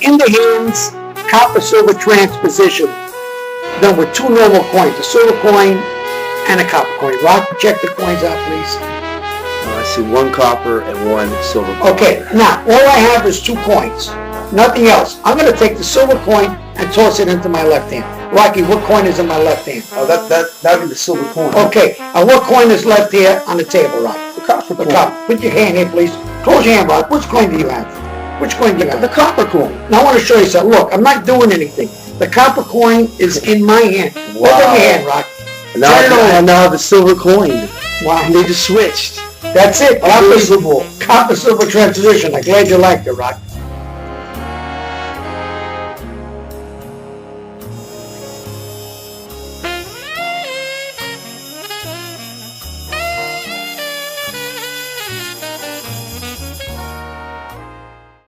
in the hands, copper silver transposition, done with 2 normal coins, a silver coin and a copper coin. Rock, check the coins out, please. I see 1 copper and 1 silver coin. Okay, now, all I have is 2 coins. Nothing else. I'm going to take the silver coin and toss it into my left hand. Rocky, what coin is in my left hand? Oh, that'd be the silver coin. Okay, and what coin is left here on the table, Rocky? The copper coin. The copper. Put your hand here, please. Close your hand, Rock. Which coin do you have? Which coin do you have? The copper coin. Now I want to show you something. Look, I'm not doing anything. The copper coin is in my hand. Wow. Open your hand, Rock. Now I now have the silver coin. Wow. They just switched. That's it. Unbelievable. Copper silver transposition. I'm glad you liked it, Rock.